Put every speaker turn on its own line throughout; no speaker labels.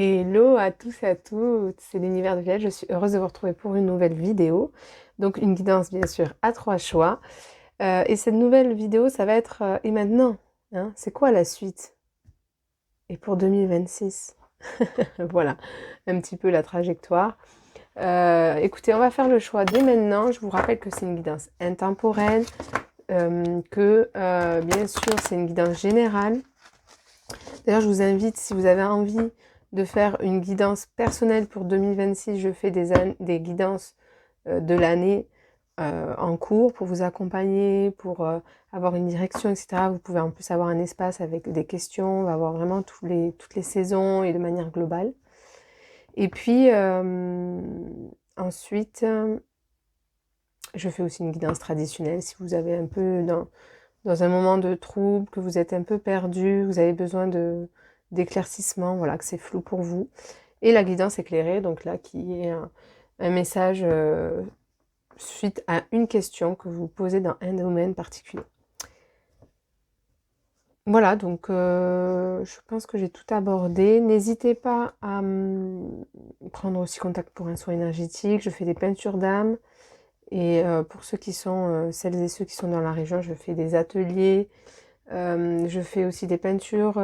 Hello à tous et à toutes, c'est l'univers de Violette, je suis heureuse de vous retrouver pour une nouvelle vidéo. Donc une guidance bien sûr à 3 choix. Et cette nouvelle vidéo, ça va être et maintenant, hein, c'est quoi la suite? Et pour 2026? Voilà, un petit peu la trajectoire. Écoutez, on va faire le choix dès maintenant. Je vous rappelle que c'est une guidance intemporelle, bien sûr c'est une guidance générale. D'ailleurs, je vous invite, si vous avez envie de faire une guidance personnelle pour 2026, je fais des guidances de l'année en cours pour vous accompagner, pour avoir une direction, etc. Vous pouvez en plus avoir un espace avec des questions, on va avoir vraiment toutes les saisons et de manière globale. Et puis, ensuite, je fais aussi une guidance traditionnelle si vous avez un peu dans un moment de trouble, que vous êtes un peu perdu, vous avez besoin d'éclaircissement, voilà, que c'est flou pour vous. Et la guidance éclairée, donc là, qui est un message suite à une question que vous posez dans un domaine particulier. Voilà, donc je pense que j'ai tout abordé. N'hésitez pas à prendre aussi contact pour un soin énergétique. Je fais des peintures d'âme. Et pour ceux qui sont, celles et ceux qui sont dans la région, je fais des ateliers. Je fais aussi des peintures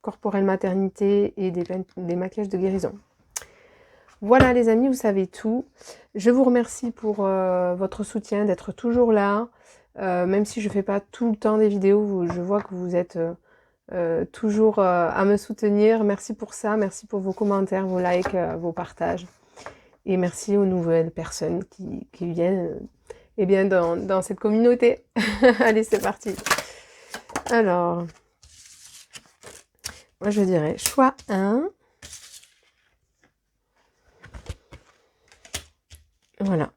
corporelles maternité et des maquillages de guérison. Voilà les amis, vous savez tout. Je vous remercie pour votre soutien, d'être toujours là. Même si je ne fais pas tout le temps des vidéos, je vois que vous êtes toujours à me soutenir. Merci pour ça, merci pour vos commentaires, vos likes, vos partages. Et merci aux nouvelles personnes qui viennent eh bien, dans cette communauté. Allez, c'est parti. Alors, moi je dirais choix 1. Voilà.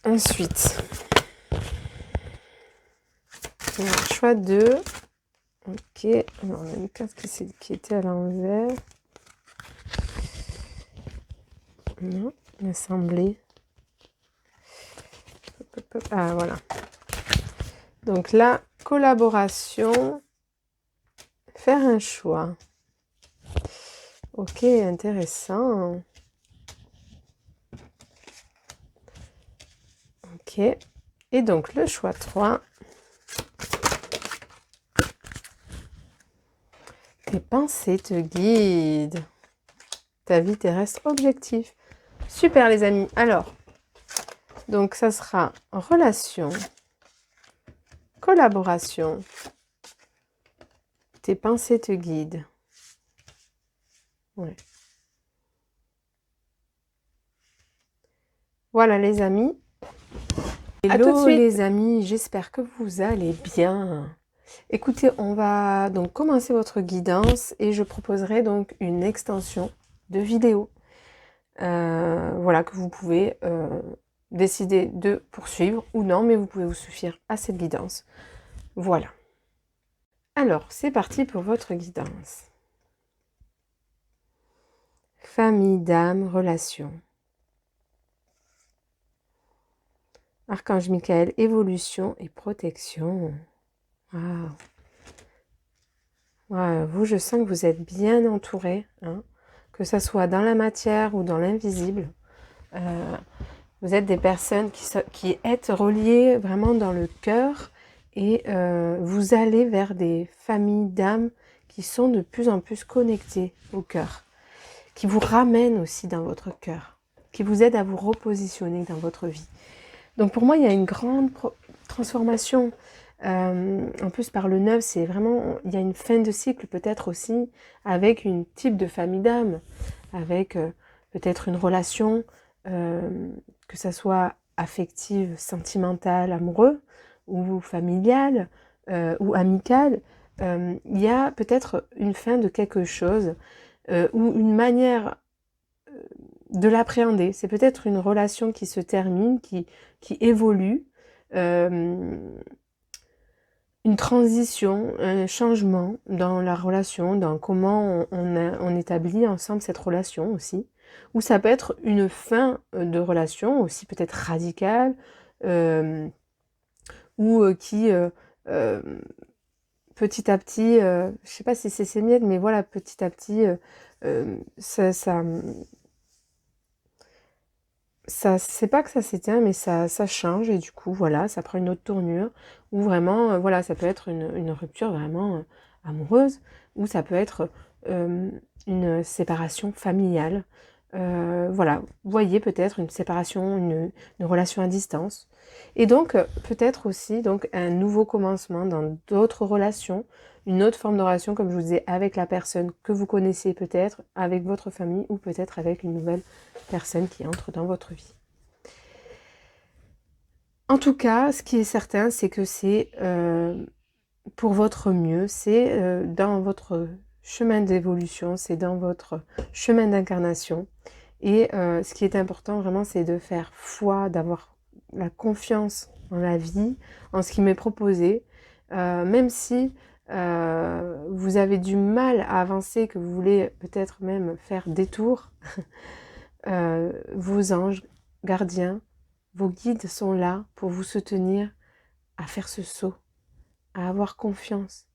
Ensuite, choix 2. Ok. Alors, on a une carte qui était à l'envers. Non, l'assemblée. Ah, voilà. Donc la collaboration, faire un choix. Ok, intéressant. Ok. Et donc le choix 3. Tes pensées te guident. Ta vie terrestre objectif. Super les amis. Alors, donc ça sera relation, collaboration, tes pensées te guident. Ouais. Voilà les amis. Hello les amis, j'espère que vous allez bien. Écoutez, on va donc commencer votre guidance et je proposerai donc une extension de vidéo. Voilà, que vous pouvez décider de poursuivre ou non, mais vous pouvez vous suffire à cette guidance. Voilà. Alors, c'est parti pour votre guidance. Famille, d'âme, relation. Archange Michael, évolution et protection. Waouh. Wow. Vous, je sens que vous êtes bien entouré, hein, que ce soit dans la matière ou dans l'invisible. Vous êtes des personnes qui êtes reliées vraiment dans le cœur et vous allez vers des familles d'âmes qui sont de plus en plus connectées au cœur, qui vous ramènent aussi dans votre cœur, qui vous aident à vous repositionner dans votre vie. Donc pour moi, il y a une grande transformation. En plus, par le 9, c'est vraiment, il y a une fin de cycle peut-être aussi avec une type de famille d'âme, avec peut-être une relation, que ça soit affective, sentimentale, amoureuse, ou familiale, ou amicale. Il y a peut-être une fin de quelque chose, ou une manière de l'appréhender. C'est peut-être une relation qui se termine, qui évolue, une transition, un changement dans la relation, dans comment on établit ensemble cette relation aussi. Ou ça peut être une fin de relation aussi peut-être radicale, ou qui petit à petit, je sais pas si c'est sémiète, mais voilà, petit à petit, ça, c'est pas que ça s'éteint, mais ça change et du coup, voilà, ça prend une autre tournure. Ou vraiment, voilà, ça peut être une rupture vraiment amoureuse, ou ça peut être une séparation familiale. Voilà, vous voyez peut-être une séparation, une relation à distance. Et donc, peut-être aussi donc un nouveau commencement dans d'autres relations, une autre forme de relation, comme je vous disais, avec la personne que vous connaissez peut-être, avec votre famille, ou peut-être avec une nouvelle personne qui entre dans votre vie. En tout cas, ce qui est certain, c'est que c'est pour votre mieux, c'est dans votre chemin d'évolution, c'est dans votre chemin d'incarnation. Et ce qui est important vraiment, c'est de faire foi, d'avoir la confiance en la vie, en ce qui m'est proposé, même si vous avez du mal à avancer, que vous voulez peut-être même faire détour, vos anges gardiens, vos guides sont là pour vous soutenir à faire ce saut, à avoir confiance,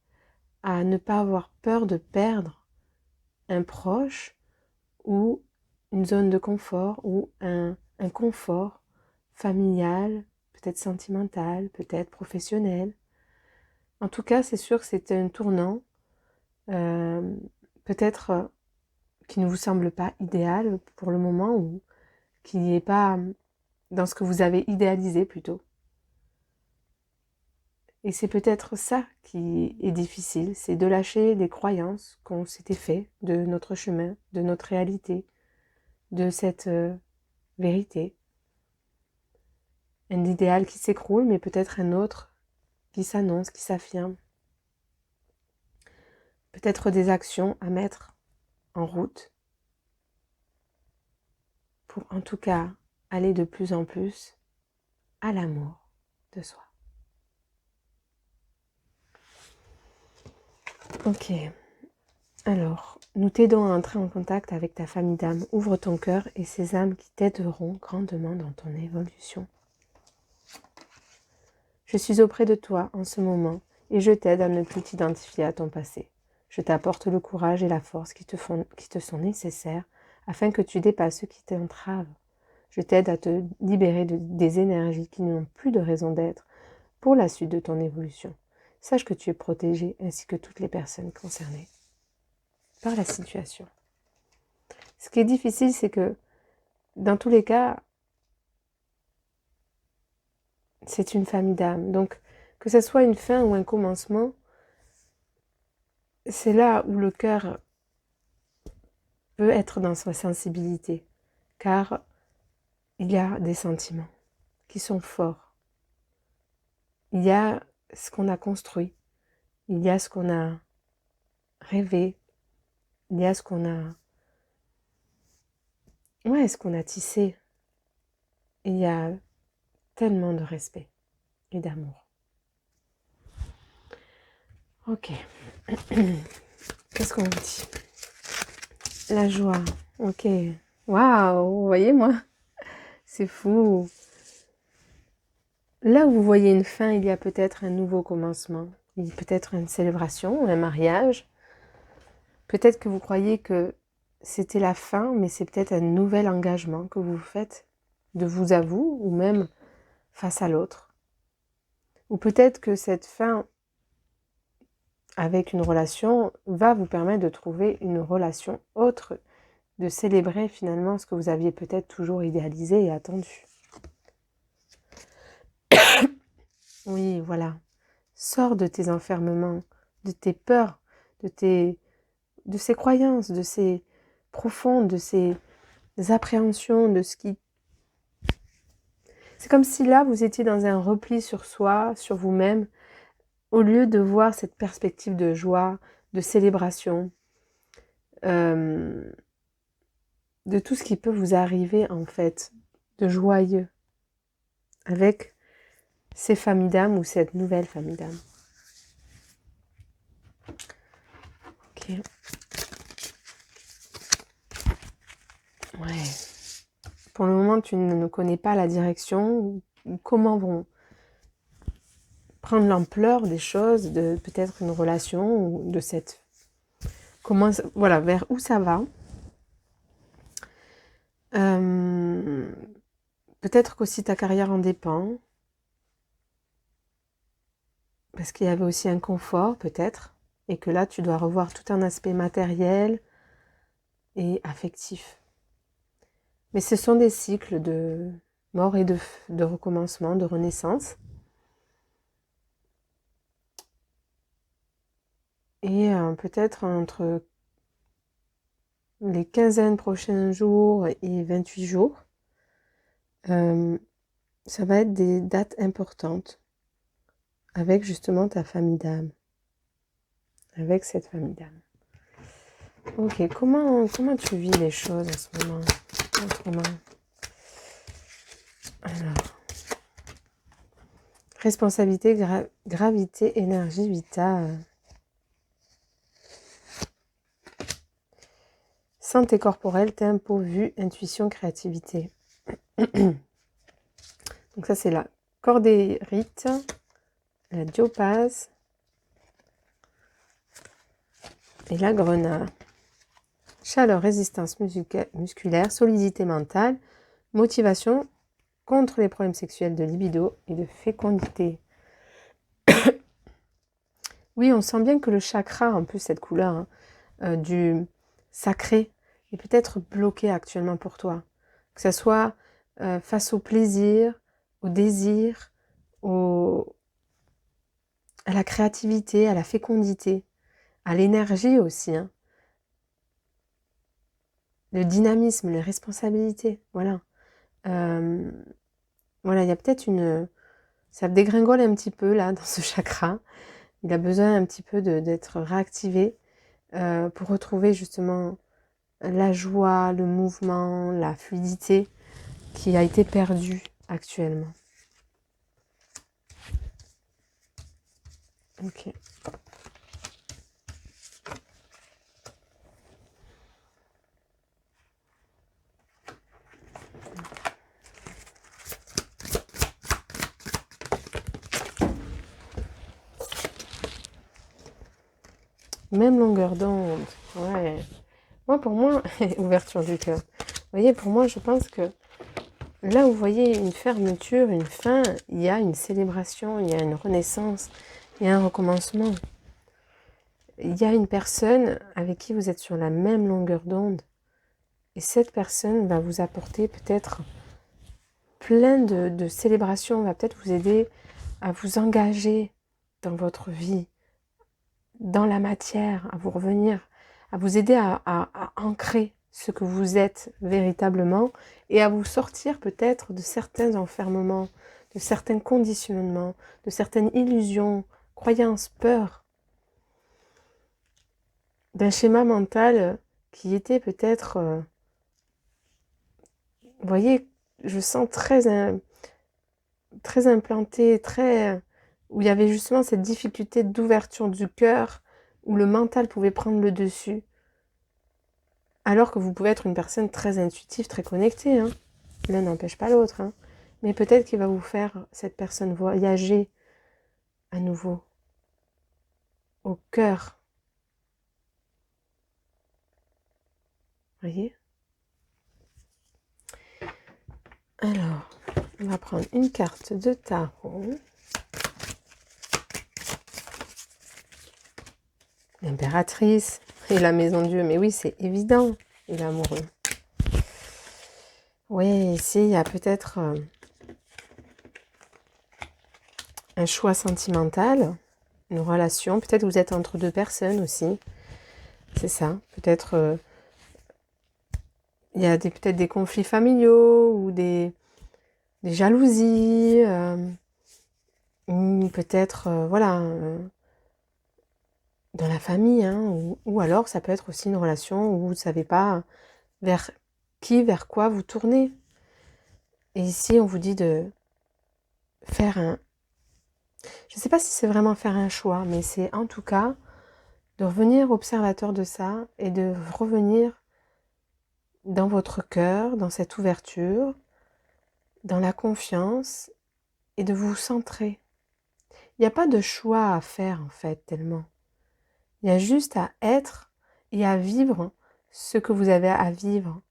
à ne pas avoir peur de perdre un proche ou une zone de confort ou un confort familial, peut-être sentimental, peut-être professionnel. En tout cas, c'est sûr que c'est un tournant, euh, peut-être qui ne vous semble pas idéal pour le moment ou qui n'est pas dans ce que vous avez idéalisé plutôt. Et c'est peut-être ça qui est difficile, c'est de lâcher les croyances qu'on s'était fait de notre chemin, de notre réalité, de cette vérité. Un idéal qui s'écroule, mais peut-être un autre qui s'annonce, qui s'affirme. Peut-être des actions à mettre en route pour en tout cas aller de plus en plus à l'amour de soi. Ok, alors nous t'aidons à entrer en contact avec ta famille d'âmes. Ouvre ton cœur et ces âmes qui t'aideront grandement dans ton évolution. Je suis auprès de toi en ce moment et je t'aide à ne plus t'identifier à ton passé. Je t'apporte le courage et la force qui te sont nécessaires afin que tu dépasses ce qui t'entrave. Je t'aide à te libérer des énergies qui n'ont plus de raison d'être pour la suite de ton évolution. Sache que tu es protégé ainsi que toutes les personnes concernées par la situation. Ce qui est difficile, c'est que dans tous les cas, c'est une famille d'âmes. Donc, que ce soit une fin ou un commencement, c'est là où le cœur peut être dans sa sensibilité, car il y a des sentiments qui sont forts. Il y a ce qu'on a construit, il y a ce qu'on a rêvé, il y a ce qu'on a... Ouais, ce qu'on a tissé. Il y a tellement de respect et d'amour. Ok. Qu'est-ce qu'on dit? La joie. Ok. Waouh, vous voyez moi? C'est fou. Là où vous voyez une fin, il y a peut-être un nouveau commencement. Il y a peut-être une célébration, un mariage. Peut-être que vous croyez que c'était la fin, mais c'est peut-être un nouvel engagement que vous faites de vous à vous, ou même face à l'autre. Ou peut-être que cette fin avec une relation va vous permettre de trouver une relation autre, de célébrer finalement ce que vous aviez peut-être toujours idéalisé et attendu. Oui, voilà. Sors de tes enfermements, de tes peurs, de ces croyances, de ces profondes, de ces appréhensions, de ce qui... C'est comme si là, vous étiez dans un repli sur soi, sur vous-même, au lieu de voir cette perspective de joie, de célébration, de tout ce qui peut vous arriver en fait, de joyeux, avec ces familles d'âmes ou cette nouvelle famille d'âmes. Ok. Ouais. Pour le moment, tu ne connais pas la direction, comment vont prendre l'ampleur des choses, de peut-être une relation ou de cette... Comment, voilà, vers où ça va. Peut-être qu'aussi ta carrière en dépend. Parce qu'il y avait aussi un confort, peut-être. Et que là, tu dois revoir tout un aspect matériel et affectif. Mais ce sont des cycles de mort et de recommencement, de renaissance. Et peut-être entre les quinzaines prochains jours et 28 jours, ça va être des dates importantes avec justement ta famille d'âme. Avec cette famille d'âme. Ok, comment tu vis les choses en ce moment? Autrement. Alors, responsabilité, gravité, énergie vitale. Santé corporelle, tempo, vue, intuition, créativité. Donc ça c'est la cordérite, la diopase et la grenade. Chaleur, résistance musculaire, solidité mentale, motivation contre les problèmes sexuels de libido et de fécondité. Oui, on sent bien que le chakra, en plus cette couleur du sacré, est peut-être bloqué actuellement pour toi. Que ce soit face au plaisir, au désir, à la créativité, à la fécondité, à l'énergie aussi. Hein. Le dynamisme, les responsabilités, voilà. Voilà, il y a peut-être une... Ça dégringole un petit peu là dans ce chakra. Il a besoin un petit peu d'être réactivé pour retrouver justement la joie, le mouvement, la fluidité qui a été perdue actuellement. Ok. Même longueur d'onde. Ouais. Moi, pour moi, ouverture du cœur. Vous voyez, pour moi, je pense que là où vous voyez une fermeture, une fin, il y a une célébration, il y a une renaissance, il y a un recommencement. Il y a une personne avec qui vous êtes sur la même longueur d'onde. Et cette personne va vous apporter peut-être plein de célébrations, va peut-être vous aider à vous engager dans votre vie, dans la matière, à vous revenir, à vous aider à ancrer ce que vous êtes véritablement et à vous sortir peut-être de certains enfermements, de certains conditionnements, de certaines illusions, croyances, peurs, d'un schéma mental qui était peut-être, vous voyez, je sens très implanté, où il y avait justement cette difficulté d'ouverture du cœur, où le mental pouvait prendre le dessus. Alors que vous pouvez être une personne très intuitive, très connectée. Hein. L'un n'empêche pas l'autre. Hein. Mais peut-être qu'il va vous faire, cette personne, voyager à nouveau au cœur. Voyez? Alors, on va prendre une carte de tarot. L'impératrice et la maison Dieu. Mais oui, c'est évident. Et l'amoureux. Oui, ici, il y a peut-être un choix sentimental, une relation. Peut-être que vous êtes entre deux personnes aussi. C'est ça. Peut-être il y a peut-être des conflits familiaux ou des jalousies. Ou peut-être, voilà, dans la famille. Hein, ou alors, ça peut être aussi une relation où vous ne savez pas vers qui, vers quoi vous tournez. Et ici, on vous dit de faire un... Je ne sais pas si c'est vraiment faire un choix, mais c'est en tout cas de revenir observateur de ça et de revenir dans votre cœur, dans cette ouverture, dans la confiance et de vous centrer. Il n'y a pas de choix à faire en fait tellement. Il y a juste à être et à vivre ce que vous avez à vivre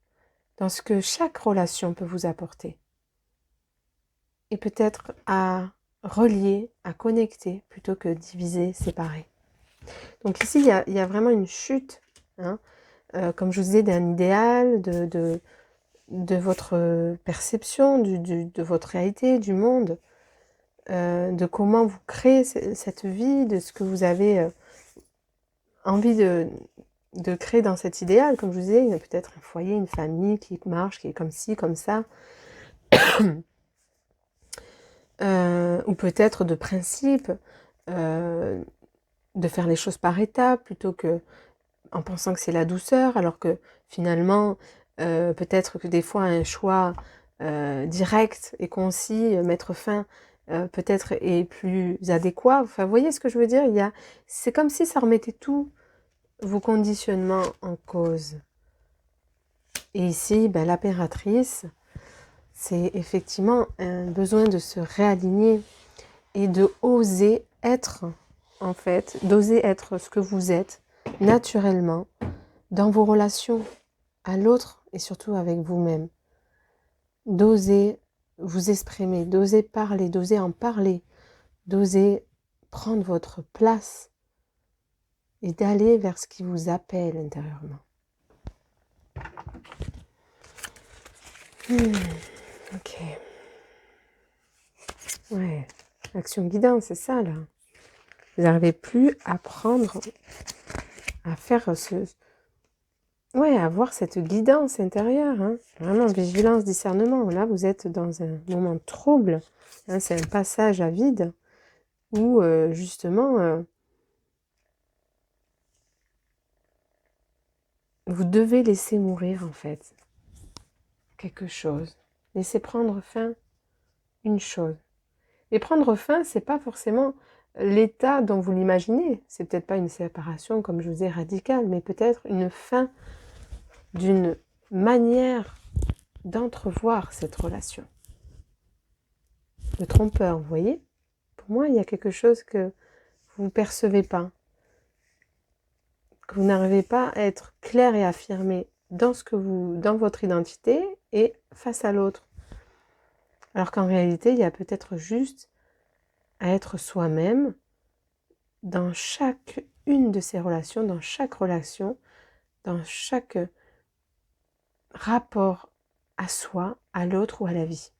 dans ce que chaque relation peut vous apporter. Et peut-être à relier, à connecter plutôt que diviser, séparer. Donc ici, il y a vraiment une chute, hein, comme je vous disais, d'un idéal, de votre perception, de votre réalité, du monde, de comment vous créez cette vie, de ce que vous avez envie de créer dans cet idéal. Comme je vous disais, il y a peut-être un foyer, une famille qui marche, qui est comme ci, comme ça. Ou peut-être de principe, de faire les choses par étapes plutôt que en pensant que c'est la douceur, alors que finalement, peut-être que des fois un choix direct et concis, mettre fin, peut-être est plus adéquat. Enfin, vous voyez ce que je veux dire? C'est comme si ça remettait tous vos conditionnements en cause. Et ici, ben, l'impératrice, c'est effectivement un besoin de se réaligner et de oser être, en fait, d'oser être ce que vous êtes naturellement dans vos relations à l'autre et surtout avec vous-même. D'oser vous exprimer, d'oser parler, d'oser en parler, d'oser prendre votre place et d'aller vers ce qui vous appelle intérieurement. Ok. Ouais. Action guidance, c'est ça là. Vous n'arrivez plus à prendre, à faire ouais, avoir cette guidance intérieure, hein. Vraiment vigilance, discernement. Là, vous êtes dans un moment de trouble, hein, c'est un passage à vide où justement vous devez laisser mourir en fait quelque chose, laisser prendre fin une chose. Et prendre fin, c'est pas forcément l'état dont vous l'imaginez. C'est peut-être pas une séparation, comme je vous ai radicale, mais peut-être une fin d'une manière d'entrevoir cette relation. Le trompeur, vous voyez? Pour moi, il y a quelque chose que vous ne percevez pas, que vous n'arrivez pas à être clair et affirmé dans dans votre identité et face à l'autre. Alors qu'en réalité, il y a peut-être juste à être soi-même dans chacune de ces relations, dans chaque relation, dans chaque rapport à soi, à l'autre ou à la vie.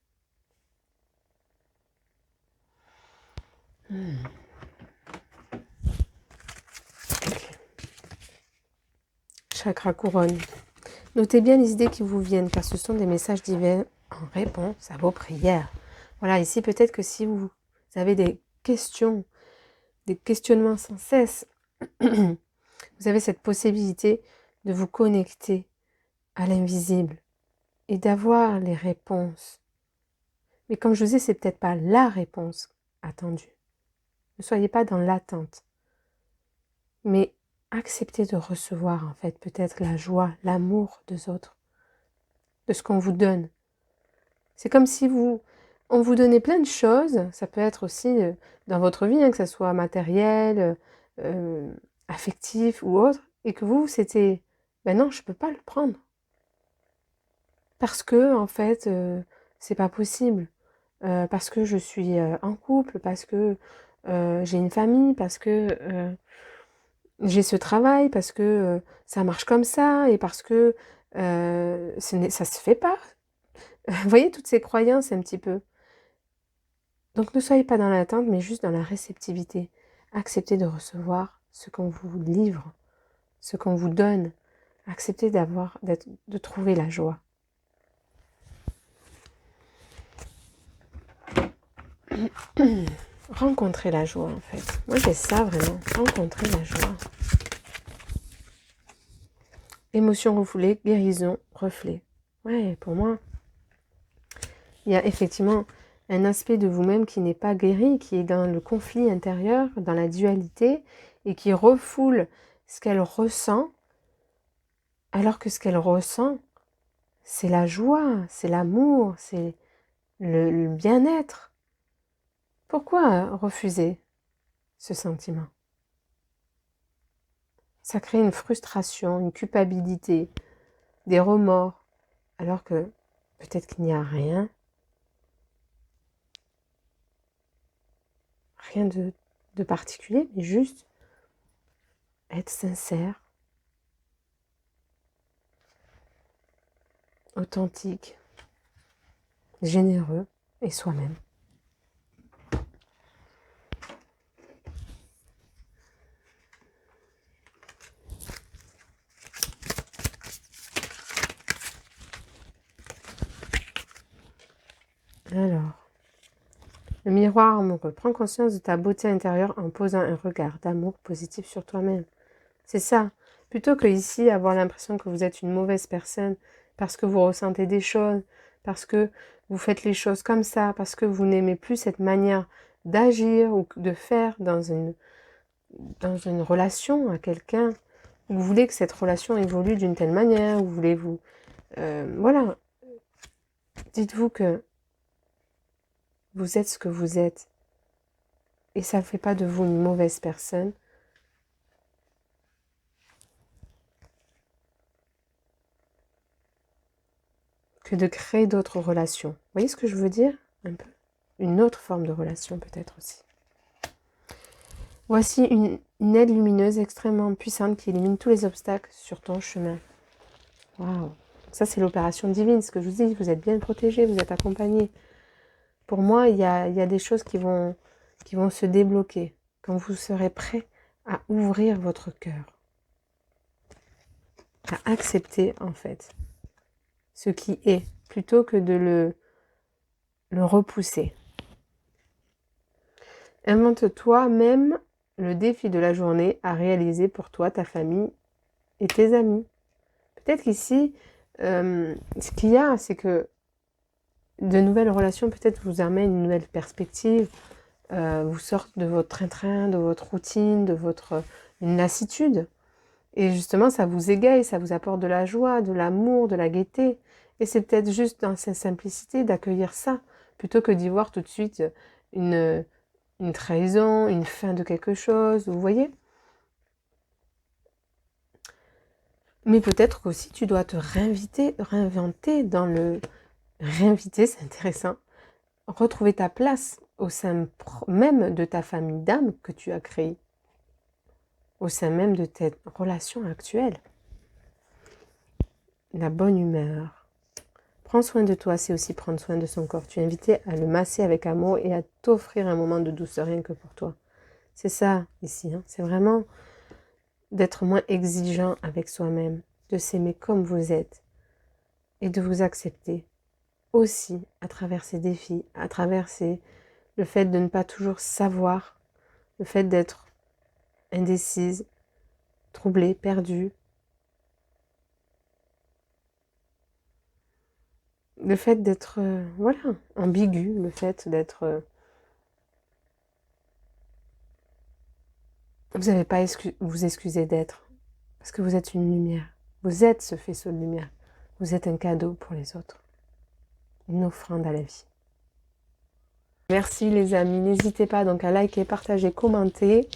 Okay. Chakra couronne. Notez bien les idées qui vous viennent, car ce sont des messages divins en réponse à vos prières. Voilà, ici peut-être que si vous avez des questions, des questionnements sans cesse, vous avez cette possibilité de vous connecter à l'invisible et d'avoir les réponses. Mais comme je vous dis, c'est peut-être pas la réponse attendue. Ne soyez pas dans l'attente. Mais acceptez de recevoir en fait peut-être la joie, l'amour des autres, de ce qu'on vous donne. C'est comme si on vous donnait plein de choses, ça peut être aussi dans votre vie, hein, que ce soit matériel, affectif ou autre, et que vous, c'était, ben non, je ne peux pas le prendre. Parce que, en fait, c'est pas possible. Parce que je suis en couple, parce que j'ai une famille, parce que j'ai ce travail, parce que ça marche comme ça, et parce que ça se fait pas. Vous voyez, toutes ces croyances un petit peu. Donc ne soyez pas dans l'attente, mais juste dans la réceptivité. Acceptez de recevoir ce qu'on vous livre, ce qu'on vous donne. Acceptez de trouver la joie. Rencontrer la joie, en fait. Moi, c'est ça, vraiment. Rencontrer la joie. Émotion refoulée, guérison, reflet. Ouais, pour moi, il y a effectivement un aspect de vous-même qui n'est pas guéri, qui est dans le conflit intérieur, dans la dualité, et qui refoule ce qu'elle ressent, alors que ce qu'elle ressent, c'est la joie, c'est l'amour, c'est le bien-être. Pourquoi refuser? ce sentiment. Ça crée une frustration, une culpabilité, des remords, alors que peut-être qu'il n'y a rien de particulier, mais juste être sincère, authentique, généreux et soi-même. Alors, le miroir amoureux. Prends conscience de ta beauté intérieure en posant un regard d'amour positif sur toi-même. C'est ça. Plutôt que ici avoir l'impression que vous êtes une mauvaise personne parce que vous ressentez des choses, parce que vous faites les choses comme ça, parce que vous n'aimez plus cette manière d'agir ou de faire dans une relation à quelqu'un. Vous voulez que cette relation évolue d'une telle manière, vous voulez vous... voilà. Dites-vous que vous êtes ce que vous êtes. Et ça ne fait pas de vous une mauvaise personne. Que de créer d'autres relations. Vous voyez ce que je veux dire? Un peu. Une autre forme de relation peut-être aussi. Voici une aide lumineuse extrêmement puissante qui élimine tous les obstacles sur ton chemin. Waouh! Ça, c'est l'opération divine. Ce que je vous dis, vous êtes bien protégé, vous êtes accompagné. Pour moi, il y a des choses qui vont se débloquer quand vous serez prêt à ouvrir votre cœur. À accepter, en fait, ce qui est, plutôt que de le repousser. Invente-toi même le défi de la journée à réaliser pour toi, ta famille et tes amis. Peut-être qu'ici, ce qu'il y a, c'est que de nouvelles relations peut-être vous amènent une nouvelle perspective, vous sortent de votre train-train, de votre routine, de une lassitude. Et justement, ça vous égaye, ça vous apporte de la joie, de l'amour, de la gaieté. Et c'est peut-être juste dans sa simplicité d'accueillir ça, plutôt que d'y voir tout de suite une trahison, une fin de quelque chose, vous voyez? Mais peut-être qu'aussi tu dois te réinventer dans le... Réinviter, c'est intéressant. Retrouver ta place au sein même de ta famille d'âme que tu as créée. Au sein même de tes relations actuelles. La bonne humeur. Prends soin de toi, c'est aussi prendre soin de son corps. Tu es invité à le masser avec amour et à t'offrir un moment de douceur rien que pour toi. C'est ça ici, hein. C'est vraiment d'être moins exigeant avec soi-même, de s'aimer comme vous êtes et de vous accepter aussi à travers ces défis, à travers le fait de ne pas toujours savoir, le fait d'être indécise, troublée, perdue, le fait d'être, voilà, ambigu, le fait d'être... vous n'avez pas vous excuser d'être, parce que vous êtes une lumière. Vous êtes ce faisceau de lumière. Vous êtes un cadeau pour les autres. Une offrande à la vie. Merci les amis. N'hésitez pas donc à liker, partager, commenter,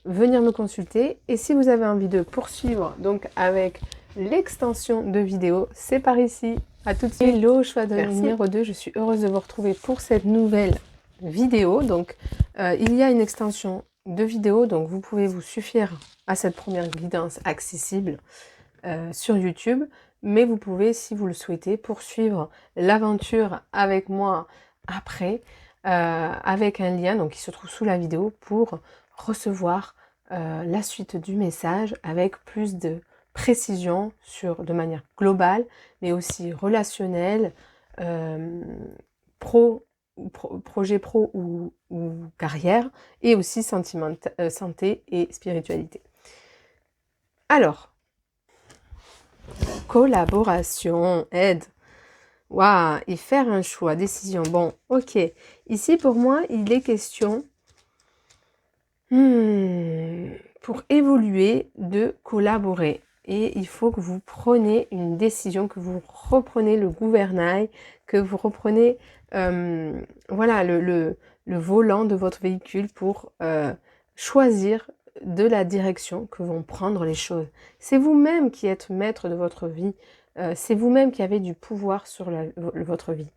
venir me consulter. Et si vous avez envie de poursuivre donc avec l'extension de vidéos, c'est par ici. À tout de suite. Hello, choix de numéro 2. Je suis heureuse de vous retrouver pour cette nouvelle vidéo. Donc, il y a une extension de vidéos. Donc, vous pouvez vous suffire à cette première guidance accessible sur YouTube. Mais vous pouvez, si vous le souhaitez, poursuivre l'aventure avec moi après, avec un lien donc, qui se trouve sous la vidéo pour recevoir la suite du message avec plus de précision de manière globale, mais aussi relationnelle, projet pro ou carrière, et aussi santé et spiritualité. Alors, collaboration, aide. Waouh, et faire un choix, décision. Bon, ok. Ici, pour moi, il est question, pour évoluer, de collaborer. Et il faut que vous preniez une décision, que vous reprenez le gouvernail, que vous reprenez voilà, le volant de votre véhicule pour choisir de la direction que vont prendre les choses. C'est vous-même qui êtes maître de votre vie. C'est vous-même qui avez du pouvoir sur votre vie.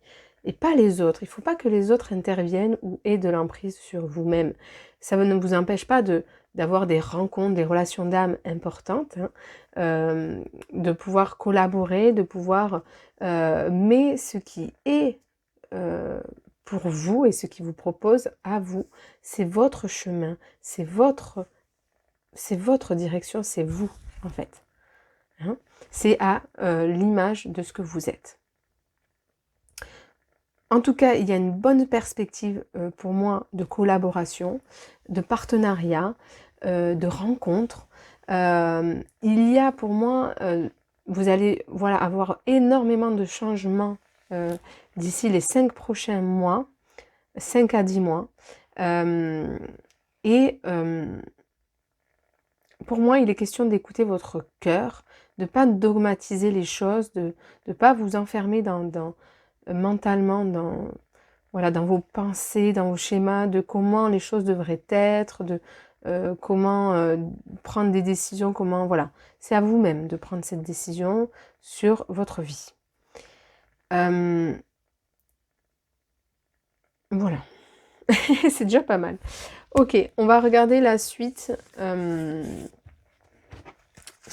Et pas les autres. Il ne faut pas que les autres interviennent ou aient de l'emprise sur vous-même. Ça ne vous empêche pas d'avoir des rencontres, des relations d'âme importantes, hein, de pouvoir collaborer, de pouvoir... mais ce qui est pour vous et ce qui vous propose à vous, c'est votre chemin, c'est votre direction, c'est vous en fait. Hein, c'est à l'image de ce que vous êtes. En tout cas, il y a une bonne perspective pour moi de collaboration, de partenariat, de rencontre. Il y a pour moi, vous allez avoir énormément de changements d'ici les 5 prochains mois, 5 à 10 mois. Pour moi, il est question d'écouter votre cœur, de ne pas dogmatiser les choses, de ne pas vous enfermer mentalement dans vos pensées, dans vos schémas de comment les choses devraient être, de comment prendre des décisions, voilà. C'est à vous-même de prendre cette décision sur votre vie. Voilà. C'est déjà pas mal. Ok, on va regarder la suite.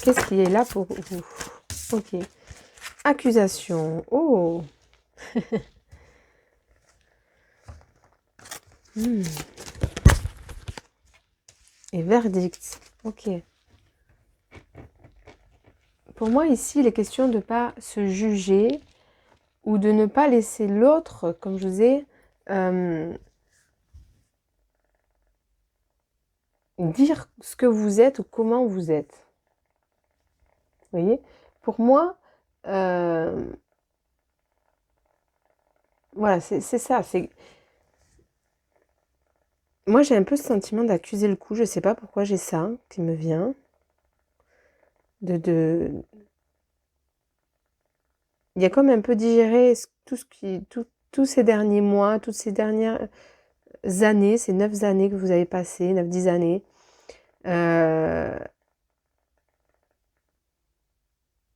Qu'est-ce qui est là pour vous? Ok. Accusation. Oh. Et verdict. Ok. Pour moi, ici, il est question de ne pas se juger ou de ne pas laisser l'autre, comme je vous ai, dire ce que vous êtes ou comment vous êtes. Vous voyez? Pour moi, voilà, c'est ça. Moi, j'ai un peu ce sentiment d'accuser le coup. Je ne sais pas pourquoi j'ai ça qui me vient. Il y a comme un peu digéré tous ces derniers mois, toutes ces dernières années, ces 9 années que vous avez passées, 9-10 années.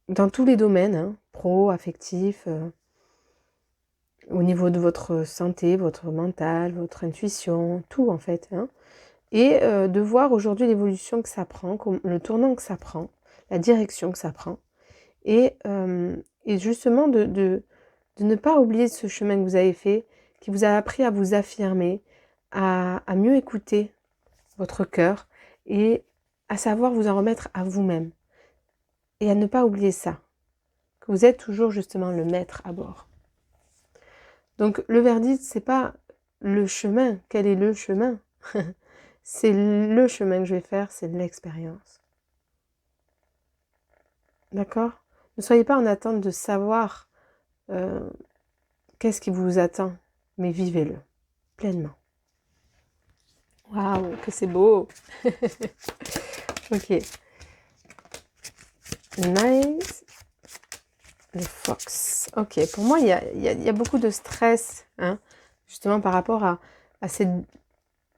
Dans tous les domaines, hein, pro, affectif, au niveau de votre santé, votre mental, votre intuition, tout en fait. Hein. Et de voir aujourd'hui l'évolution que ça prend, le tournant que ça prend, la direction que ça prend. Et justement de ne pas oublier ce chemin que vous avez fait, qui vous a appris à vous affirmer, à mieux écouter votre cœur et à savoir vous en remettre à vous-même. Et à ne pas oublier ça, que vous êtes toujours justement le maître à bord. Donc le verdict, c'est pas le chemin. Quel est le chemin? C'est le chemin que je vais faire, c'est l'expérience. D'accord? Ne soyez pas en attente de savoir qu'est-ce qui vous attend, mais vivez-le pleinement. Waouh, que c'est beau! Ok. Nice. Le fox. Ok, pour moi, il y a beaucoup de stress, hein, justement par rapport à cette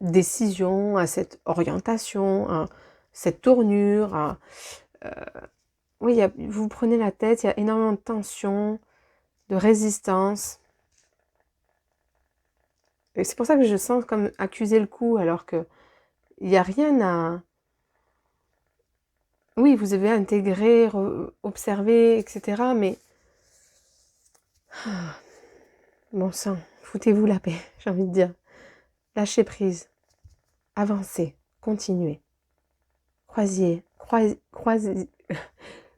décision, à cette orientation, à cette tournure. Oui, vous prenez la tête, il y a énormément de tension, de résistance. Et c'est pour ça que je sens comme accuser le coup, alors que il n'y a rien à... Oui, vous avez intégré, observé, etc. Mais... Bon sang, foutez-vous la paix, j'ai envie de dire. Lâchez prise. Avancez. Continuez.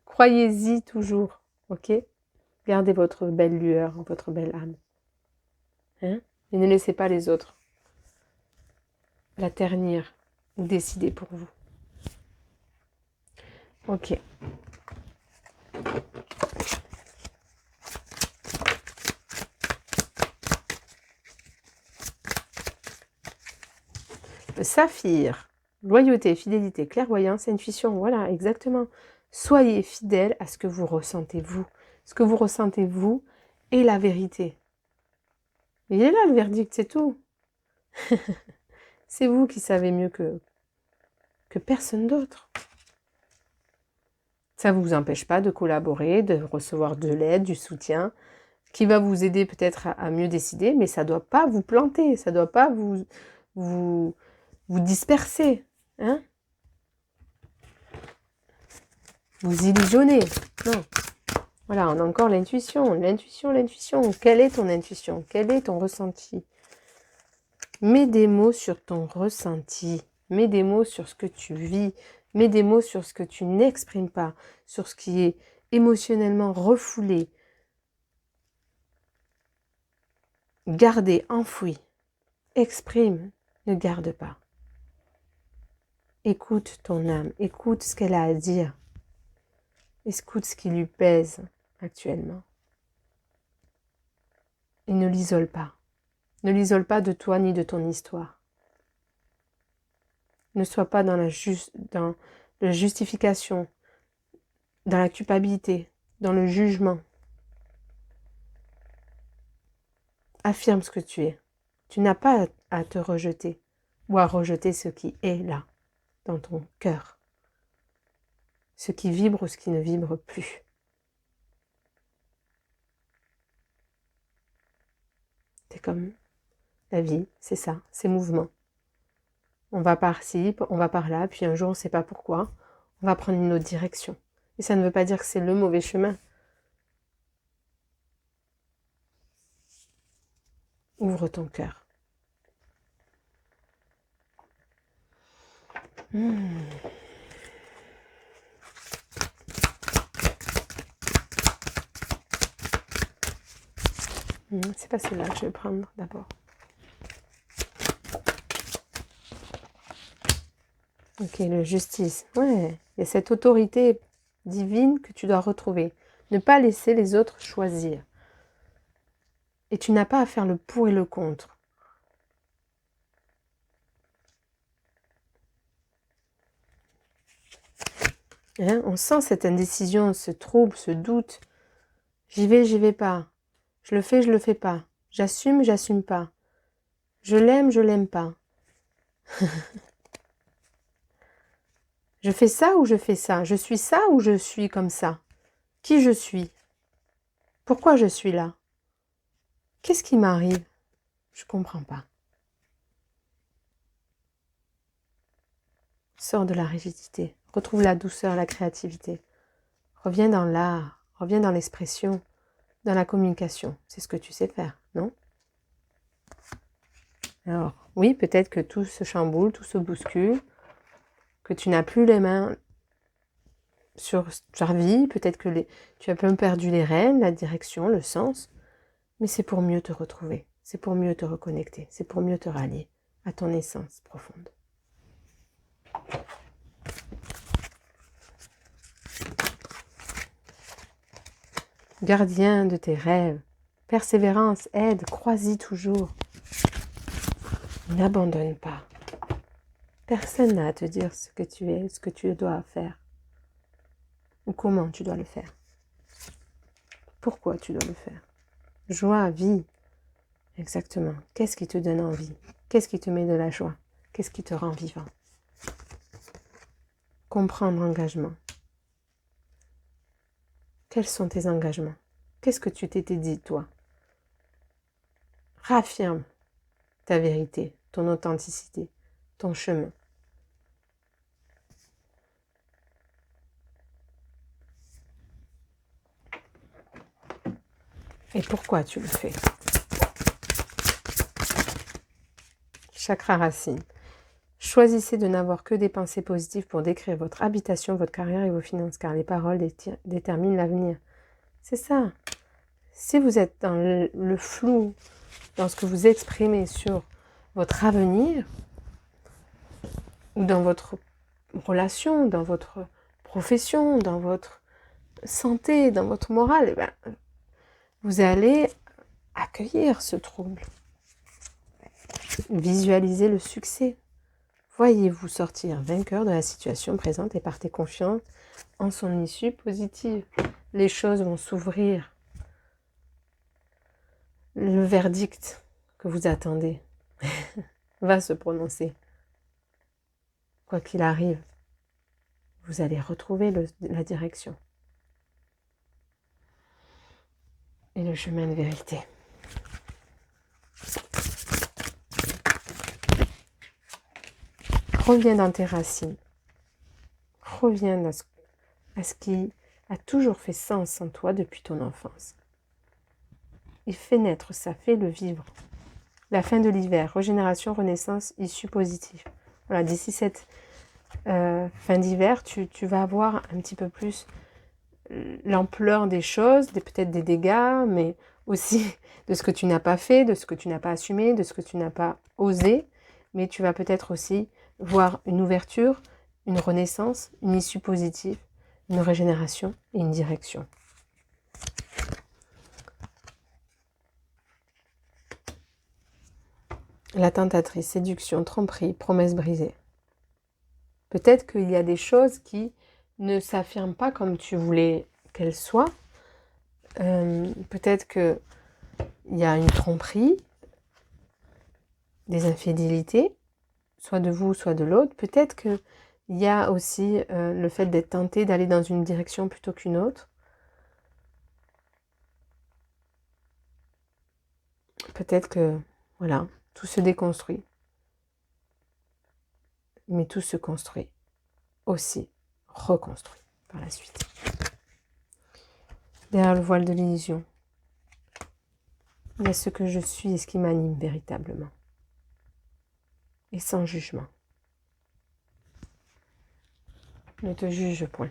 Croyez-y toujours. Ok? Gardez votre belle lueur, votre belle âme. Hein? Et ne laissez pas les autres la ternir ou décider pour vous. Ok. Le saphir. Loyauté, fidélité, clairvoyance, intuition. Voilà, exactement. Soyez fidèle à ce que vous ressentez vous. Ce que vous ressentez vous est la vérité. Il est là le verdict, c'est tout. C'est vous qui savez mieux que que personne d'autre. Ça ne vous empêche pas de collaborer, de recevoir de l'aide, du soutien, qui va vous aider peut-être à mieux décider, mais ça ne doit pas vous planter, ça ne doit pas vous disperser, hein? Vous illusionner. Non. Voilà, on a encore l'intuition, l'intuition, l'intuition. Quelle est ton intuition? Quel est ton ressenti? Mets des mots sur ton ressenti. Mets des mots sur ce que tu vis. Mets des mots sur ce que tu n'exprimes pas, sur ce qui est émotionnellement refoulé, gardé, enfoui. Exprime, ne garde pas. Écoute ton âme, écoute ce qu'elle a à dire. Écoute ce qui lui pèse actuellement. Et ne l'isole pas. Ne l'isole pas de toi ni de ton histoire. Ne sois pas dans la justification, dans la culpabilité, dans le jugement. Affirme ce que tu es. Tu n'as pas à te rejeter ou à rejeter ce qui est là, dans ton cœur. Ce qui vibre ou ce qui ne vibre plus. C'est comme la vie, c'est ça, c'est mouvement. On va par-ci, on va par-là, puis un jour on ne sait pas pourquoi, on va prendre une autre direction. Et ça ne veut pas dire que c'est le mauvais chemin. Ouvre ton cœur. C'est pas celle-là que je vais prendre d'abord. Ok, le justice. Ouais, il y a cette autorité divine que tu dois retrouver. Ne pas laisser les autres choisir. Et tu n'as pas à faire le pour et le contre. Hein, on sent cette indécision, ce trouble, ce doute. J'y vais pas. Je le fais pas. J'assume pas. Je l'aime pas. Je fais ça ou je fais ça? Je suis ça ou je suis comme ça? Qui je suis? Pourquoi je suis là? Qu'est-ce qui m'arrive? Je comprends pas. Sors de la rigidité. Retrouve la douceur, la créativité. Reviens dans l'art. Reviens dans l'expression, dans la communication. C'est ce que tu sais faire, non? Alors, oui, peut-être que tout se chamboule, tout se bouscule, que tu n'as plus les mains sur ta vie, peut-être que tu as un peu perdu les rênes, la direction, le sens, mais c'est pour mieux te retrouver, c'est pour mieux te reconnecter, c'est pour mieux te rallier à ton essence profonde. Gardien de tes rêves, persévérance, aide, crois-y toujours. N'abandonne pas. Personne n'a à te dire ce que tu es, ce que tu dois faire. Ou comment tu dois le faire. Pourquoi tu dois le faire. Joie, vie. Exactement. Qu'est-ce qui te donne envie? Qu'est-ce qui te met de la joie? Qu'est-ce qui te rend vivant? Comprendre l'engagement. Quels sont tes engagements? Qu'est-ce que tu t'étais dit, toi? Raffirme ta vérité, ton authenticité, ton chemin. Et pourquoi tu le fais? Chakra racine. Choisissez de n'avoir que des pensées positives pour décrire votre habitation, votre carrière et vos finances, car les paroles déterminent l'avenir. C'est ça. Si vous êtes dans le flou, dans ce que vous exprimez sur votre avenir, ou dans votre relation, dans votre profession, dans votre santé, dans votre morale, eh ben, vous allez accueillir ce trouble. Visualisez le succès. Voyez-vous sortir vainqueur de la situation présente et partez confiante en son issue positive. Les choses vont s'ouvrir. Le verdict que vous attendez va se prononcer. Quoi qu'il arrive, vous allez retrouver la direction et le chemin de vérité. Reviens dans tes racines. Reviens à ce qui a toujours fait sens en toi depuis ton enfance. Et fais naître ça, fais-le vivre. La fin de l'hiver, régénération, renaissance, issue positive. Voilà, d'ici cette fin d'hiver, tu vas avoir un petit peu plus l'ampleur des choses, peut-être des dégâts, mais aussi de ce que tu n'as pas fait, de ce que tu n'as pas assumé, de ce que tu n'as pas osé. Mais tu vas peut-être aussi voir une ouverture, une renaissance, une issue positive, une régénération et une direction. La tentatrice, séduction, tromperie, promesse brisée. Peut-être qu'il y a des choses qui ne s'affirment pas comme tu voulais qu'elles soient. Peut-être qu'il y a une tromperie, des infidélités, soit de vous, soit de l'autre. Peut-être qu'il y a aussi le fait d'être tenté d'aller dans une direction plutôt qu'une autre. Peut-être que, voilà, tout se déconstruit. Mais tout se construit aussi, reconstruit par la suite. Derrière le voile de l'illusion, il y a ce que je suis et ce qui m'anime véritablement. Et sans jugement. Ne te juge point.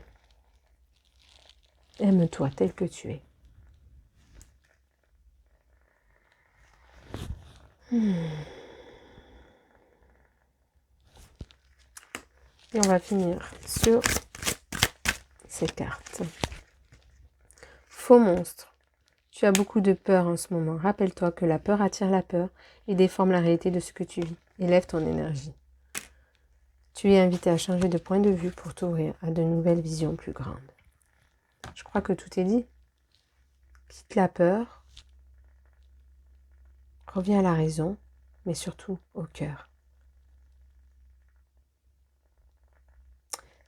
Aime-toi tel que tu es. Et on va finir sur ces cartes. Faux monstre. Tu as beaucoup de peur en ce moment. Rappelle-toi que la peur attire la peur et déforme la réalité de ce que tu vis. Élève ton énergie. Tu es invité à changer de point de vue pour t'ouvrir à de nouvelles visions plus grandes. Je crois que tout est dit. Quitte la peur. Reviens à la raison, mais surtout au cœur.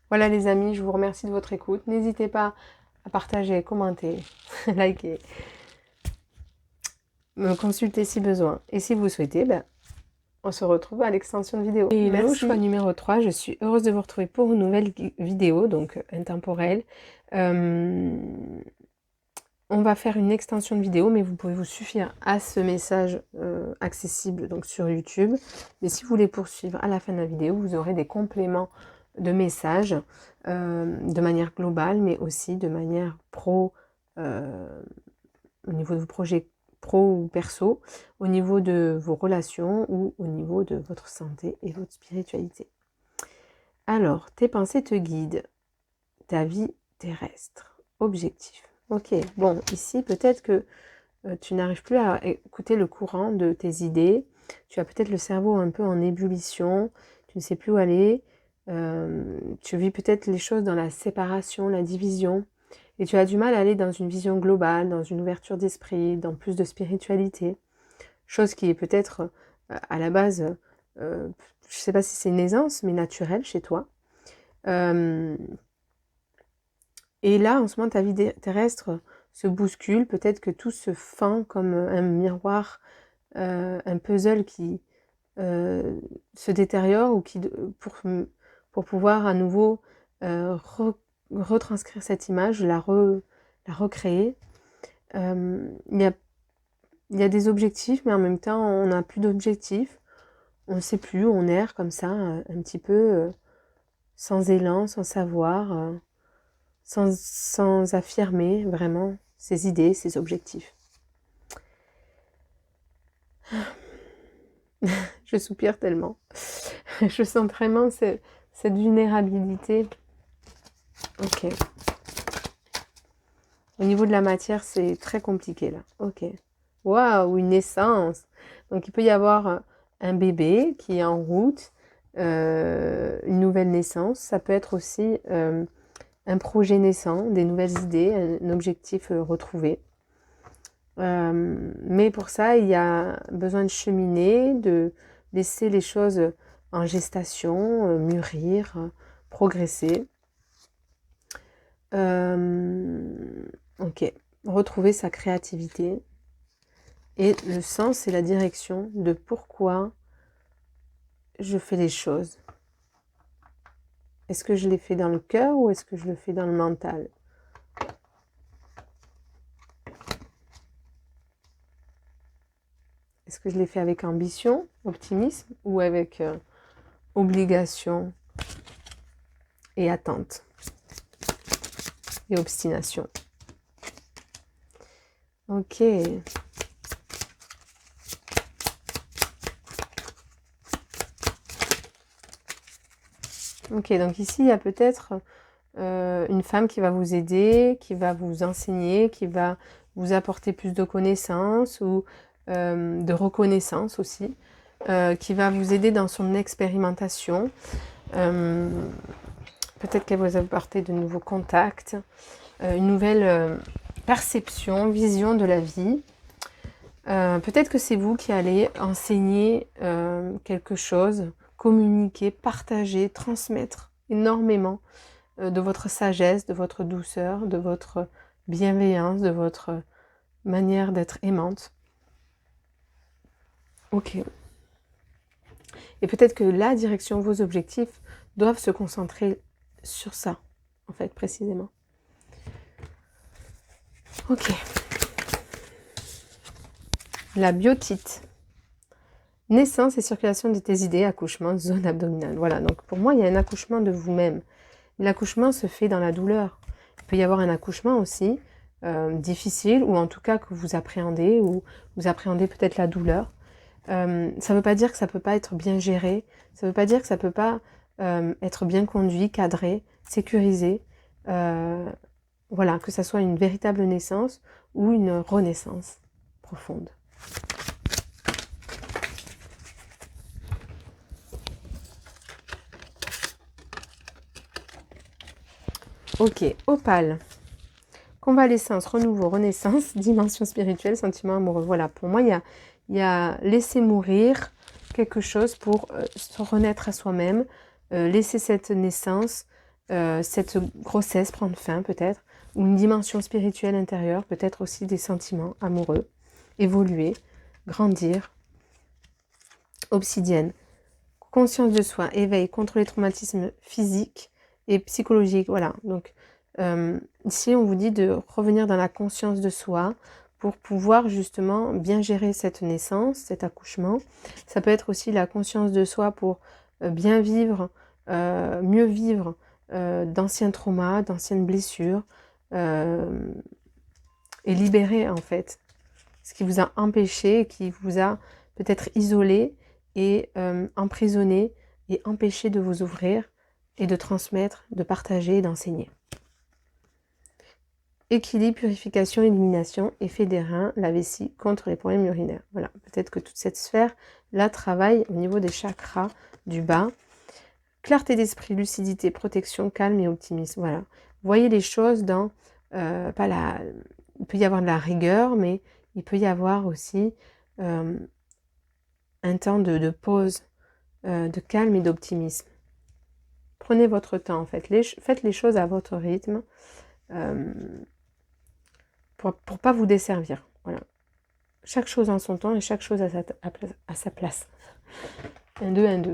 Voilà les amis, je vous remercie de votre écoute. N'hésitez pas à partager, commenter, liker, me consulter si besoin. Et si vous souhaitez, on se retrouve à l'extension de vidéo. Et le choix numéro 3, je suis heureuse de vous retrouver pour une nouvelle vidéo, donc intemporelle. On va faire une extension de vidéo, mais vous pouvez vous suffire à ce message accessible donc sur YouTube. Mais si vous voulez poursuivre à la fin de la vidéo, vous aurez des compléments de messages de manière globale, mais aussi de manière pro, au niveau de vos projets pro ou perso, au niveau de vos relations ou au niveau de votre santé et votre spiritualité. Alors, tes pensées te guident, ta vie terrestre, objectif. Ok, bon, ici, peut-être que tu n'arrives plus à écouter le courant de tes idées, tu as peut-être le cerveau un peu en ébullition, tu ne sais plus où aller, tu vis peut-être les choses dans la séparation, la division, et tu as du mal à aller dans une vision globale, dans une ouverture d'esprit, dans plus de spiritualité, chose qui est peut-être à la base, je ne sais pas si c'est une aisance, mais naturelle chez toi. Et là, en ce moment, ta vie terrestre se bouscule. Peut-être que tout se fend comme un miroir, un puzzle qui se détériore ou qui, pour pouvoir à nouveau retranscrire cette image, la recréer. Il y a des objectifs, mais en même temps, on n'a plus d'objectifs. On ne sait plus, on erre comme ça, un petit peu sans élan, sans savoir. Sans affirmer vraiment ses idées, ses objectifs. Je soupire tellement. Je sens vraiment cette vulnérabilité. Ok. Au niveau de la matière, c'est très compliqué là. Ok. Waouh, une naissance. Donc il peut y avoir un bébé qui est en route, une nouvelle naissance. Ça peut être aussi un projet naissant, des nouvelles idées, un objectif retrouvé. Mais pour ça, il y a besoin de cheminer, de laisser les choses en gestation, mûrir, progresser. Ok, retrouver sa créativité et le sens et la direction de pourquoi je fais les choses. Est-ce que je les fais dans le cœur ou est-ce que je le fais dans le mental? Est-ce que je les fais avec ambition, optimisme ou avec obligation et attente et obstination? Ok. Ok, donc ici, il y a peut-être une femme qui va vous aider, qui va vous enseigner, qui va vous apporter plus de connaissances ou de reconnaissance aussi, qui va vous aider dans son expérimentation. Peut-être qu'elle va vous apporter de nouveaux contacts, une nouvelle perception, vision de la vie. Peut-être que c'est vous qui allez enseigner quelque chose, communiquer, partager, transmettre énormément de votre sagesse, de votre douceur, de votre bienveillance, de votre manière d'être aimante. Ok. Et peut-être que la direction, vos objectifs doivent se concentrer sur ça, en fait, précisément. Ok. La biotite. Naissance et circulation de tes idées, accouchement, zone abdominale. Voilà, donc pour moi, il y a un accouchement de vous-même. L'accouchement se fait dans la douleur. Il peut y avoir un accouchement aussi difficile, ou en tout cas que vous appréhendez, ou vous appréhendez peut-être la douleur. Ça ne veut pas dire que ça ne peut pas être bien géré, ça ne veut pas dire que ça ne peut pas être bien conduit, cadré, sécurisé. Voilà, que ça soit une véritable naissance ou une renaissance profonde. Ok, opale. Convalescence, renouveau, renaissance, dimension spirituelle, sentiment amoureux. Voilà, pour moi, il y a laisser mourir quelque chose pour se renaître à soi-même, laisser cette naissance, cette grossesse prendre fin peut-être, ou une dimension spirituelle intérieure, peut-être aussi des sentiments amoureux, évoluer, grandir. Obsidienne, conscience de soi, éveil contre les traumatismes physiques et psychologiques. Voilà, donc ici on vous dit de revenir dans la conscience de soi pour pouvoir justement bien gérer cette naissance, cet accouchement. Ça peut être aussi la conscience de soi pour bien vivre, mieux vivre d'anciens traumas, d'anciennes blessures et libérer en fait ce qui vous a empêché, qui vous a peut-être isolé et emprisonné et empêché de vous ouvrir et de transmettre, de partager et d'enseigner. Équilibre, purification, élimination, effet des reins, la vessie contre les problèmes urinaires. Voilà, peut-être que toute cette sphère-là travaille au niveau des chakras du bas. Clarté d'esprit, lucidité, protection, calme et optimisme. Voilà, voyez les choses dans, pas la, il peut y avoir de la rigueur, mais il peut y avoir aussi un temps de pause, de calme et d'optimisme. Prenez votre temps en fait, faites les choses à votre rythme. Pour pas vous desservir. Voilà. Chaque chose en son temps et chaque chose à sa place. 1, 2, 1, 2.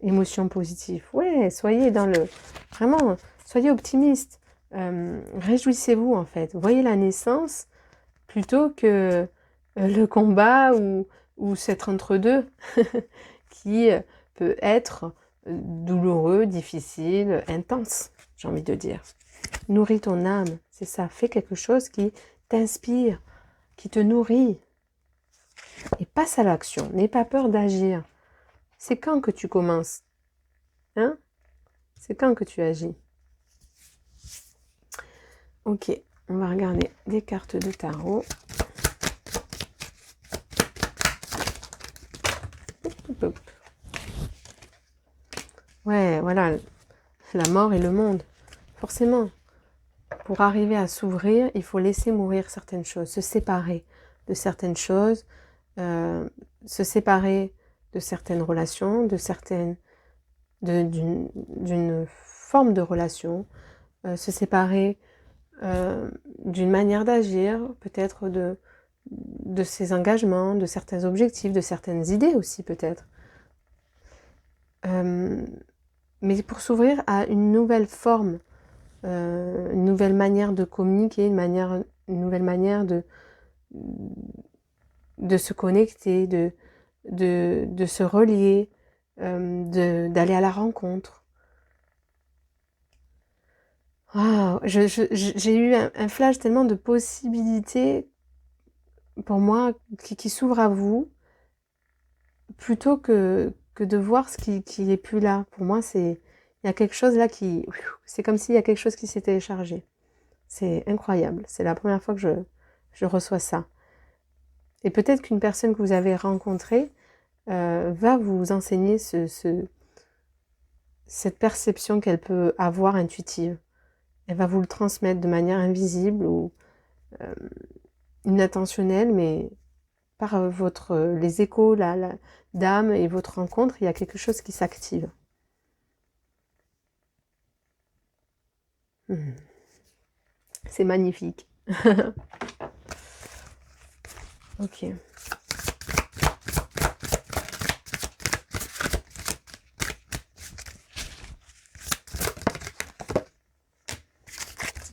Émotion positive. Ouais, soyez dans le... Vraiment, soyez optimiste. Réjouissez-vous en fait. Voyez la naissance plutôt que le combat ou cet entre-deux qui peut être douloureux, difficile, intense, j'ai envie de dire. Nourris ton âme, c'est ça. Fais quelque chose qui t'inspire, qui te nourrit. Et passe à l'action. N'aie pas peur d'agir. C'est quand que tu commences? Hein? C'est quand que tu agis? Ok, on va regarder des cartes de tarot. Ouais, voilà, la mort et le monde. Forcément, pour arriver à s'ouvrir, il faut laisser mourir certaines choses, se séparer de certaines choses, se séparer de certaines relations, d'une forme de relation, se séparer d'une manière d'agir, peut-être de ses engagements, de certains objectifs, de certaines idées aussi peut-être. Mais pour s'ouvrir à une nouvelle forme, une nouvelle manière de communiquer, une nouvelle manière de se connecter, de se relier, d'aller à la rencontre. Wow, j'ai eu un flash tellement de possibilités pour moi qui s'ouvrent à vous, plutôt que de voir ce qui n'est plus là. Pour moi, il y a quelque chose là c'est comme s'il y a quelque chose qui s'est téléchargé. C'est incroyable. C'est la première fois que je reçois ça. Et peut-être qu'une personne que vous avez rencontrée va vous enseigner cette perception qu'elle peut avoir intuitive. Elle va vous le transmettre de manière invisible ou inintentionnelle, mais par les échos, la d'âme et votre rencontre, il y a quelque chose qui s'active. C'est magnifique. Ok.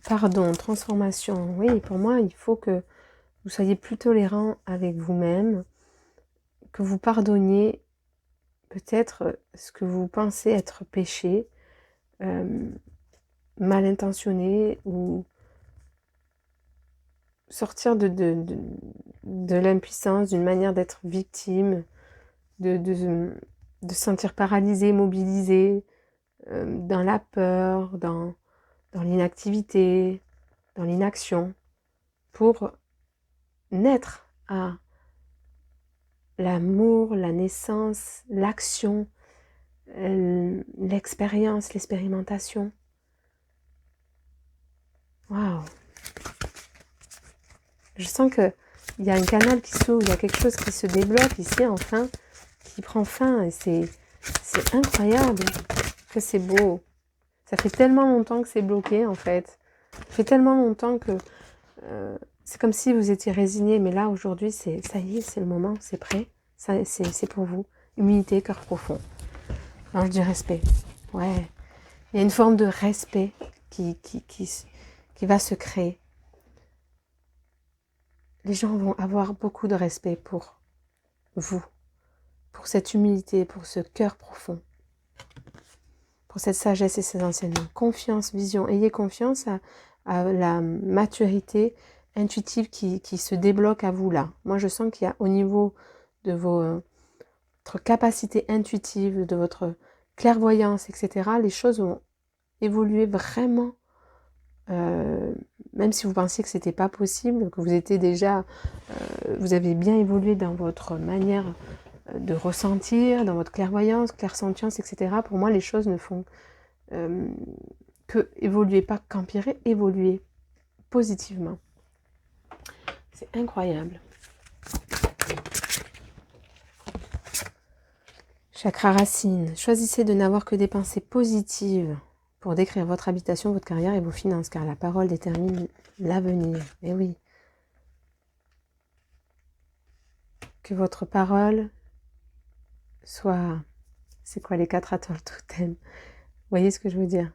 Pardon, transformation. Oui, pour moi, il faut que vous soyez plus tolérant avec vous-même, que vous pardonniez peut-être ce que vous pensez être péché, mal intentionné, ou sortir de l'impuissance, d'une manière d'être victime, de se sentir paralysé, mobilisé, dans la peur, dans l'inactivité, dans l'inaction, pour naître à l'amour, la naissance, l'action, l'expérience, l'expérimentation. Waouh! Je sens qu'il y a un canal qui s'ouvre, il y a quelque chose qui se débloque ici, enfin, qui prend fin, et c'est incroyable, que c'est beau. Ça fait tellement longtemps que c'est bloqué, en fait. Ça fait tellement longtemps que c'est comme si vous étiez résigné, mais là, aujourd'hui, ça y est, c'est le moment, c'est prêt, c'est pour vous. Humilité, cœur profond. Ange du respect. Ouais. Il y a une forme de respect qui va se créer. Les gens vont avoir beaucoup de respect pour vous, pour cette humilité, pour ce cœur profond, pour cette sagesse et ces enseignements. Confiance, vision. Ayez confiance à la maturité intuitive qui se débloque à vous là. Moi, je sens qu'il y a au niveau de votre capacité intuitive, de votre clairvoyance, etc., les choses vont évoluer vraiment. Même si vous pensiez que c'était pas possible, que vous étiez déjà, vous avez bien évolué dans votre manière de ressentir, dans votre clairvoyance, clairsentience, etc. Pour moi, les choses ne font que évoluer, pas qu'empirer, évoluer positivement. C'est incroyable. Chakra racine. Choisissez de n'avoir que des pensées positives pour décrire votre habitation, votre carrière et vos finances, car la parole détermine l'avenir. Et oui. Que votre parole soit... C'est quoi les 4 atolls totem? Vous voyez ce que je veux dire?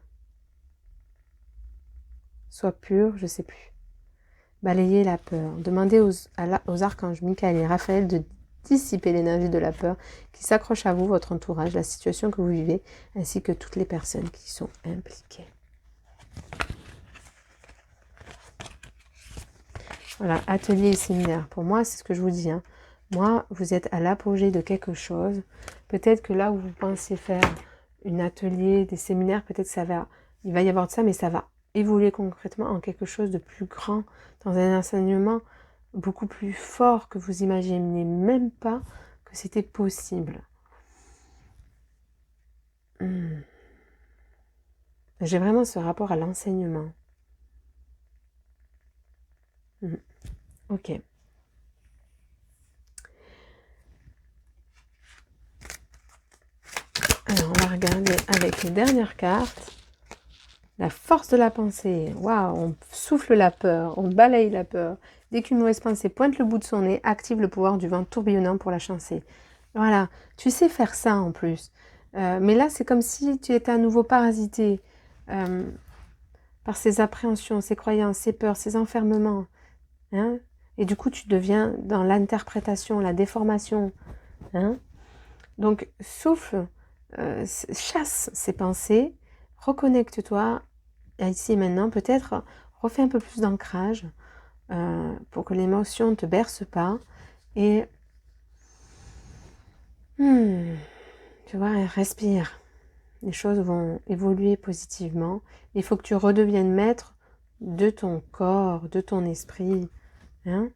Soit pure, je sais plus. Balayez la peur. Demandez aux archanges Michael et Raphaël de dissiper l'énergie de la peur qui s'accroche à vous, votre entourage, la situation que vous vivez, ainsi que toutes les personnes qui sont impliquées. Voilà, atelier et séminaire. Pour moi, c'est ce que je vous dis. Hein. Moi, vous êtes à l'apogée de quelque chose. Peut-être que là où vous pensez faire un atelier, des séminaires, peut-être il va y avoir de ça, mais ça va évoluer concrètement en quelque chose de plus grand, dans un enseignement beaucoup plus fort que vous imaginez même pas que c'était possible. J'ai vraiment ce rapport à l'enseignement. Ok. regarder avec les dernières cartes. La force de la pensée. Waouh, on souffle la peur, on balaye la peur. Dès qu'une mauvaise pensée pointe le bout de son nez, active le pouvoir du vent tourbillonnant pour la chasser. Voilà, tu sais faire ça en plus. Mais là, c'est comme si tu étais à nouveau parasité par ces appréhensions, ces croyances, ces peurs, ces enfermements. Hein, et du coup, tu deviens dans l'interprétation, la déformation. Hein. Donc, souffle, chasse ces pensées, reconnecte-toi ici et maintenant. Peut-être refais un peu plus d'ancrage pour que l'émotion ne te berce pas. Et tu vois, respire. Les choses vont évoluer positivement. Il faut que tu redeviennes maître de ton corps, de ton esprit. Hein.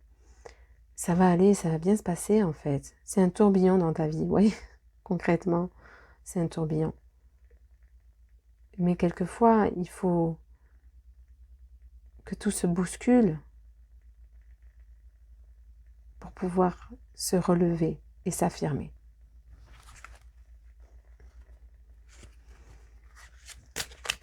Ça va aller, ça va bien se passer en fait. C'est un tourbillon dans ta vie, oui, concrètement, c'est un tourbillon. Mais quelquefois, il faut que tout se bouscule pour pouvoir se relever et s'affirmer.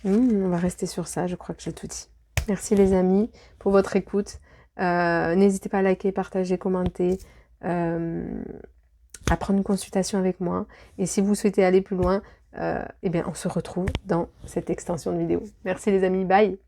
On va rester sur ça, je crois que j'ai tout dit. Merci les amis pour votre écoute. N'hésitez pas à liker, partager, commenter, à prendre une consultation avec moi. Et si vous souhaitez aller plus loin, eh bien, on se retrouve dans cette extension de vidéo. Merci les amis, bye!